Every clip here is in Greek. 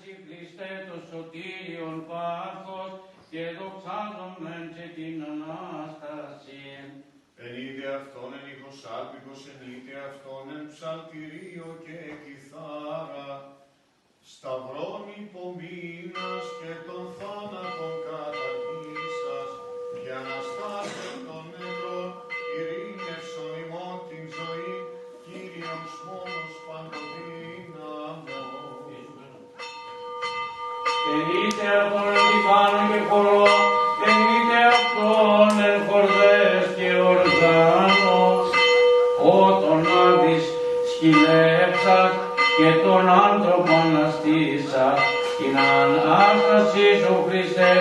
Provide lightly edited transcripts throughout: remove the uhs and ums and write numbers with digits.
εσύ Χριστέ το σωτήριον πάθος και δοξάζομεν και την Ανάσταση. Εν είδε αυτόν εν ήχος άλπικος, εν είδε αυτόν εν ψαλτηρίο και κιθάρα, σταυρών υπομείνας και των θάνατων καταρχήσας, και αναστάσεων των νεκρών, ειρήνευσον ημών την ζωή, Κύριος μόνος παντοδύναμος. Εν είδε αυτόν εν τυφάνων και χορό, εν είδε αυτόν εν χορδές και οργάνος, όταν άδεις σκυλέψας και τον άνθρωπον αστήσας, την Ανάσταση σου Χριστέ,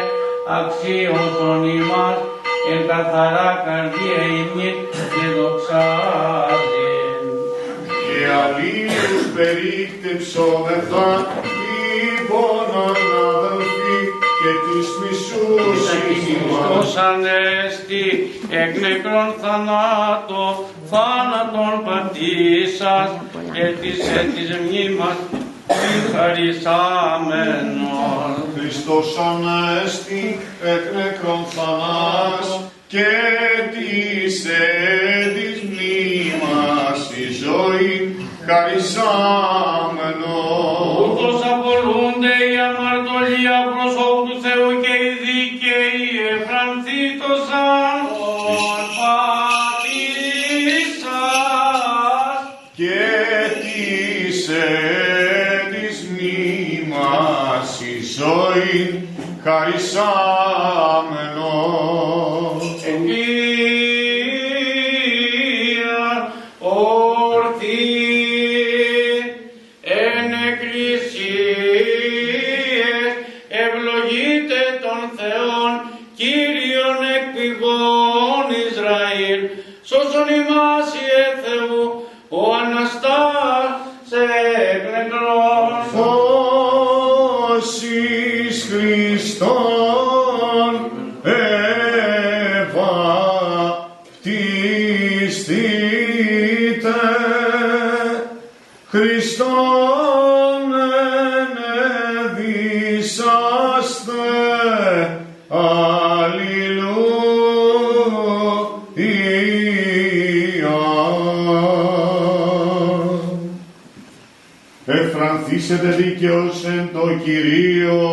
αξίωσον ημάς, εν καθαρά καρδία ημίν και δοξάζειν. Και αλλήλους περίκτεψόμεθα, λοιπόν αναδελφοί, και τις μισούς ημάς. Ανέστη εκ νεκρών θανάτων, θάνατον πατήσας, και της μνήμας μη χαρισάμενον. Χριστός ανέστη εκ νεκρών θανάτων, και της μνήμας η ζωή χαρισάμενον. Ούτως απολούνται η αμαρτωλία προσώπου του Θεού και οι δίκαιοι εφρανθήτωσαν πατήσας. Και της μνήμας η ζωή χαρισάμενον. Εγκρία ορθή εν εκκλησίες, ευλογείτε τον Θεόν, Κύριον εκ πηγών Ισραήλ, σώσον ημάς Ιε Θεού, ο Αναστάς εκ νεκρών. Φώσεις Χριστόν ευαπτιστείτε, Χριστόν ενεδίσαστε, εφρανθήσετε δίκαιος εν το Κυρίο,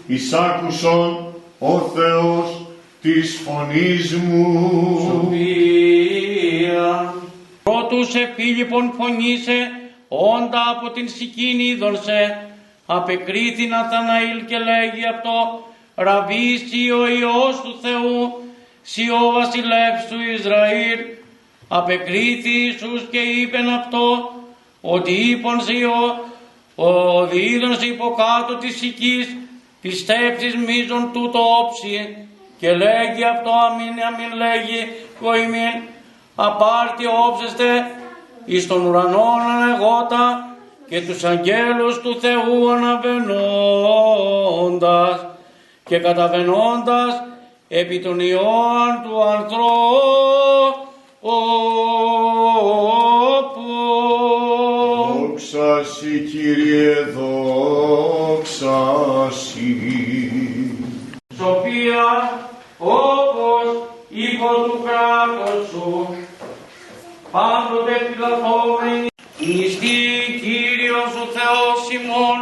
εισάκουσον ο Θεός της φωνής μου. Σοφία. Πρώτους Φίλιππον φωνήσε, όντα από την Σικίνη είδωνσε, απεκρίθη Ναθαναήλ και λέγει αυτό, Ραβί σοι ο Υιός του Θεού, σοι ο βασιλεύς του Ισραήλ. Απεκρίθη Ιησούς και είπεν αυτό, ότι είπον σοι ο διείδων υποκάτω της οικής, πιστεύσεις μίζων τούτο όψη, και λέγει αυτό αμήν λέγει, κοημήν, απάρτη όψεστε, εις τον ουρανόν ανεγότα, και τους αγγέλους του Θεού αναβαινώντας, και καταβαινώντας επί των ιών του ανθρώπου. Δόξα σοι, Κύριε, δόξα σοι. Σοφία, όπως ήχο του κράτους σου, πάντοτε φυλαθόμενη, νηστεί Κύριος ο Θεός ημών,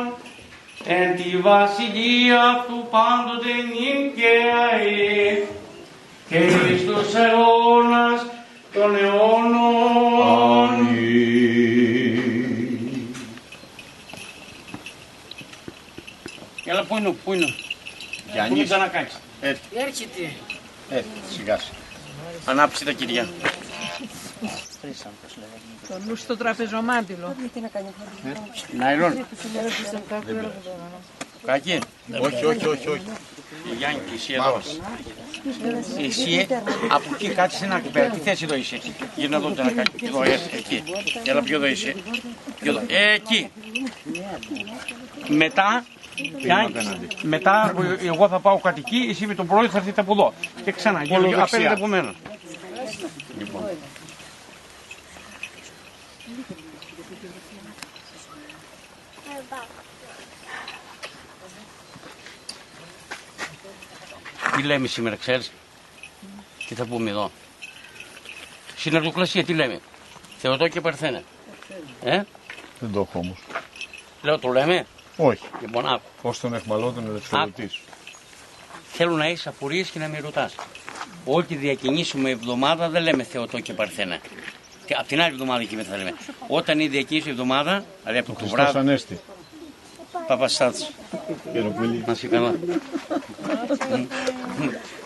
εν τη βασιλεία αυτού πάντοτε νυν και αεί, και εις τους αιώνας των αιώνων. Αμήν. Έλα, πού είναι, πού είναι. Πού είναι να κάνεις. Έρχεται. Σιγά σιγά. Ανάψει τα κυριά. Το νου στο τραπεζομάντιλο. Νάιλον. Κάκι. Όχι. Γιάννη, εσύ εδώ. Εσύ από εκεί κάτσε να πέρα. Τι θέση εδώ είσαι. Γύρνα εδώ να κάνει. Εδώ, εκεί. Έλα πιο εδώ είσαι. Εκεί. Μετά εγώ θα πάω κατ' εκεί, εσύ με τον πρωί θα έρθετε από εδώ. Και ξανά, απέναντι από μένα. Λοιπόν. Τι λέμε σήμερα, ξέρεις? Τι θα πούμε εδώ? Συναρτοκλασία τι λέμε? Θεοτόκιο Παρθένα. Δεν το έχω όμως. Λέω το λέμε. Όχι. Λοιπόν, άκου. Ως τον εχμαλώτων ελευθερωτής. Θέλω να έχεις απορίες και να με ρωτάς. Ό,τι διακινήσουμε εβδομάδα δεν λέμε Θεοτόκιο Παρθένα. Απ' την άλλη εβδομάδα εκεί θα λέμε. Όταν είναι διακίνηση εβδομάδα, δηλαδή από το Χριστός βράδυ. Ανέστη. Παπαστάτης. Χειροκροτή. Να είσαι καλά.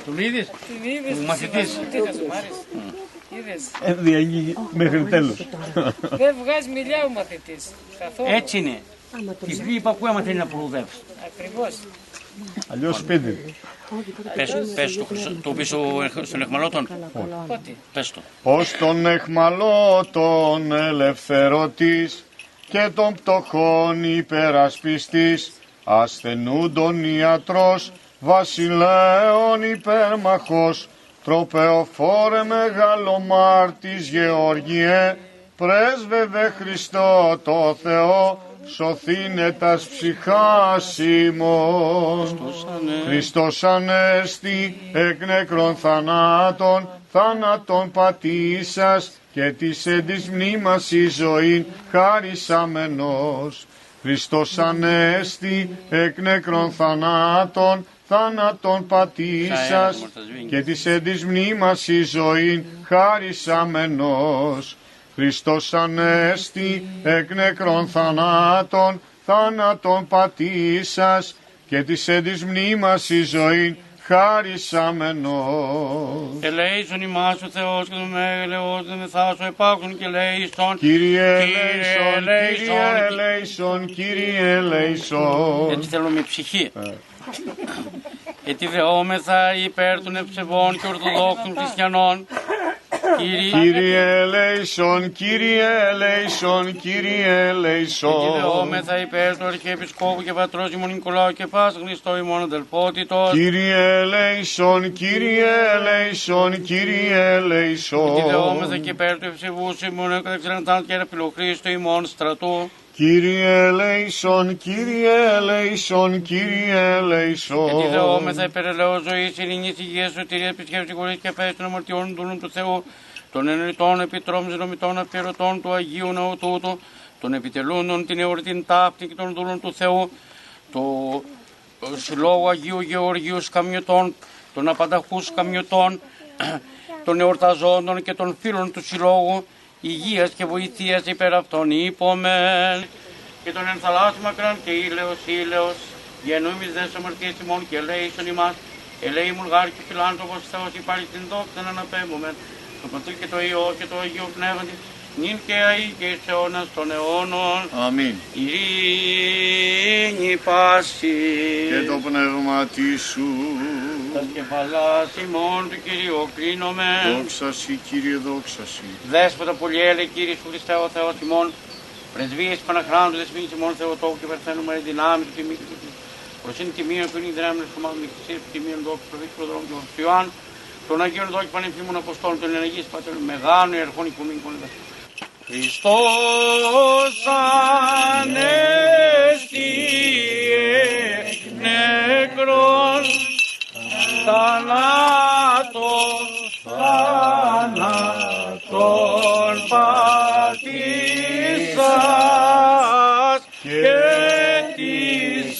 Τον είδες? Ο μαθητής. Τι θα σου άρεσε. Είδες. Διαγεί μέχρι τέλος. Δεν βγάζει μιλιά ο μαθητής. Καθόλου. Έτσι είναι. Της βγει υπακούει άμα θέλει να προδεύσει. Ακριβώς. Αλλιώς σπίτι. Πες το πίσω στον εχμαλώτον. Πότε. Πες το. Ως τον εχμαλώτων ελευθερωτής και των πτωχών υπερασπιστής, ασθενούντων ιατρός, βασιλέων υπέρμαχος, τροπεοφόρε μεγαλομάρτης Γεωργιέ, πρέσβευε Χριστό το Θεό, σωθήνε τας ψυχάς ημών. Χριστός Ανέστη εκ νεκρών θανάτων, θάνατον πατήσας και της εν της μνήμας η ζωήν χαρισάμενος. Χριστός Ανέστη εκ νεκρών θανάτων, θάνατον πατήσας και της εν της μνήμας η ζωήν χαρισάμενος. Χριστός Ανέστη εκ νεκρών θανάτων, θάνατον πατήσας και της εν της μνήμας η ζωήν χαρισάμενος. Ελέησον ημάς ο Θεός και το μέγελεος δεν μεθάσω επάξουν και ελέησον. Κύριε ελέησον, Κύριε ελέησον, Κύριε ελέησον. Έτσι θέλω με ψυχή. Γιατί δεόμεθα υπέρ των ευσεβών και ορθοδόξων χριστιανών. Κύριε ελέησον, Κύριε ελέησον, Κύριε ελέησον. Γιατί δεόμεθα υπέρ του Αρχιεπισκόπου και Πατρός ημών Νικολάου και Πας Χριστό ημών αδελφότητος. Κύριε ελέησον, Κύριε ελέησον, Κύριε ελέησον. Γιατί δεόμεθα και υπέρ του ευσεβούς ημών εκαταξελαντάν και Φιλοχρίστου ημών στρατού. Κύριε ελέησον, Κύριε ελέησον, Κύριε ελέησον. Γιατί δεόμεθα υπέρ ελέος ζωής, ειρήνης, υγείας, σωτηρίας, επισκέψης, συγχωρής και αφέσης των αμαρτιών δούλων του Θεού, των ενωριτών επιτρόπων συνομιτών αφιερωτών του Αγίου Ναού τούτου, των επιτελούντων την εορτήν ταύτη και των δούλων του Θεού, του Συλλόγου Αγίου Γεωργίου Σκαμιωτών, των απανταχούς Σκαμιωτών, των εορταζόντων και των φίλων του Συλλόγου, υγείας και βοηθείας υπέρ αυτών είπομεν. Και τον ενθαλάσσου μακράν και ήλαιος, γεννούμις δες αμαρτίες ημών και ελέησον ημάς, ελέημουν γάρ και φιλάνθρωπος Θεός υπάρχει την δόξα να αναπέμπομεν, το Πατρί και το Υιό και το Αγίο Πνεύματι, νυν και αεί και εις αιώνας των αιώνων. Αμήν. Ειρήνη πάση. Και το πνεύμα σου. Τα κεφαλάς ημών του Κυρίου κρίνομεν. Δόξα σοι, Κύριε, δόξα σοι. Δέσποτα πολυέλε Κύριε σου Χριστέ ο Θεός ημών, πρεσβείες Παναχράντου δεσμήνης ημών Θεοτόκου και Παρθένου με δυνάμει του τιμή του προσύνη τιμίων που είναι η δυνάμει του μάθου μυκτησίας του τιμίων δόξου προβείς προδρόμου και ορθιωάν, των Αγίων Δόκη Πανεμφήμων Αποστόλων, των Εναγής Πατέρων Μεγάλων Ιερχών Οικουμήνικων Εδαφών. Χριστός Ανέστη εκ νεκρών θάνατον πατήσας και της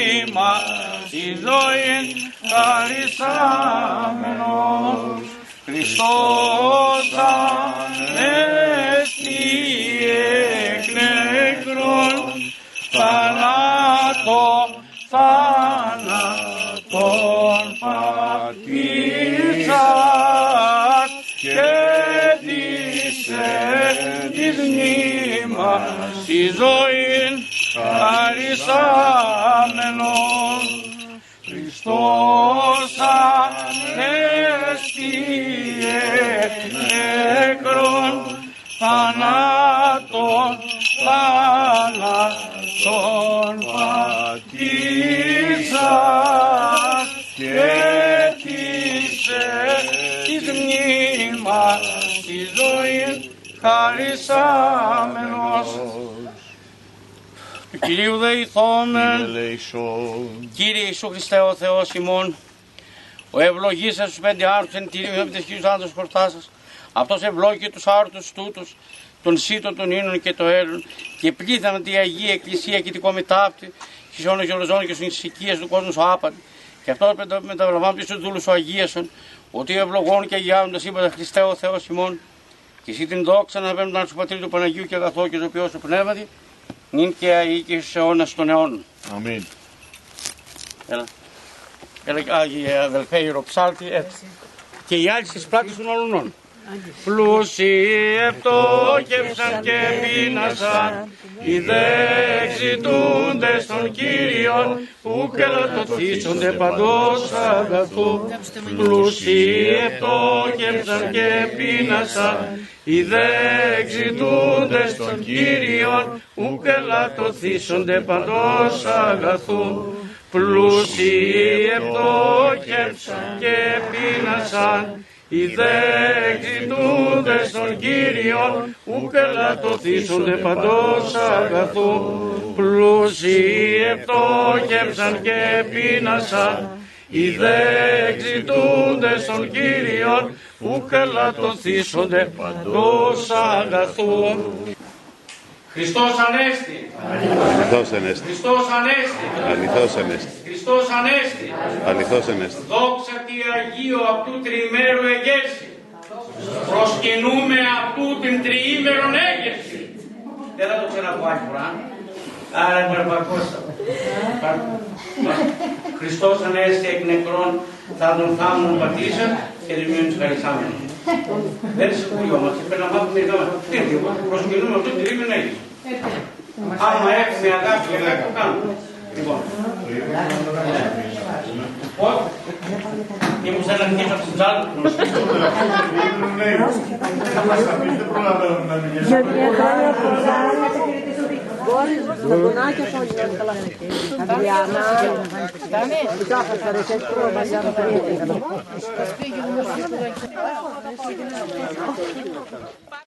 μνήμας η ζωή χαρισάμενος. Χριστός Ανέστη εκ νεκρών θάνατον πατήσας και της μνήμας η ζωή χαρισάμενος. Χριστός Ανέστη εκ νεκρών θανάτων πατήσας και της μνήμας τη ζωή χαρισάμενος. Του Κυρίου δεηθόμεν. Ελέησον. Κύριε Ιησού Χριστέ ο Θεός ημών, ο ευλογήσας τους 5 άρτους εν τηρήμου επί της χίλιους άντρας χορτάς σας, αυτός ευλόγησε τους άρτους τούτους, των σύτων των ίνων και των έλλων, και πλήθανε τη Αγία Εκκλησία και την κομιτάφτη, στις όνες γελοζών και στις οικίες του κόσμου σου άπατη, και αυτό μεταβραβάμε στους δούλους σου Αγίασον, ότι ευλογών και αγιάζοντας είπατε Χριστέ ο Θεός ημών, και εσύ την δόξα να βαίνουν σου Πατρί του Παναγίου και αγαθό και ζωοποιός σου πνεύματι, νυν και αεί και στους αιώνας των αιώνων. Αμήν. Έλα. Έλα, Άγιε αδελφέ, ηρωψάλτη, έτσι. Και οι άλλοι στις πλάτες των αλουνών. Πλούσιοι επτόκεψαν και πείνασαν, οι δε εξητούνται στον Κύριον, που κελατωθήσονται παντός αγαθού. Πλούσιοι επτόκεψαν και πείνασαν, οι δε εξητούνται στον Κύριον, που κελατωθήσονται παντός αγαθού. Πλούσιοι επτόκεψαν και πείνασαν, οι δε εξητούνται στον Κύριον, ου κελατωθήσονται παντός αγαθού. Πλούσιοι επτόκεψαν και πείνασαν, οι δε εξητούνται στον Κύριον, ου κελατωθήσονται παντός αγαθού. Χριστός Ανέστη. Αληθώς Ανέστη. Χριστός Ανέστη. Αληθώς Ανέστη. Χριστός Ανέστη. Αληθώς Ανέστη. Δόξα τη Αγίου αυτού τριημέρου εγέρση. Προσκυνούμε αυτού την τριήμερον έγερση. Δεν θα το ξαναπώ άλλη φορά. Άρα παραπακώστα. Χριστός Ανέστη εκ νεκρών θα τον θάμνον πατήσαν και δημιουργούν τους χαρισάμενους. Δεν σε κουλιόμαστε, πρέπει να μάθουμε μερικά μας. Τι είναι, προσκυνούμε αυτού την τριήμερον έγερση. Άμα έχουμε αγάπη και αγάπη, το κάνουμε. Λοιπόν. Και μου στέλνει να αρχίσω από την τσάλα. Γεωργία, χρόνια πολλά. Μπόρις, τα γονάκια χρόνια. Αντριάννα. Φτάνει.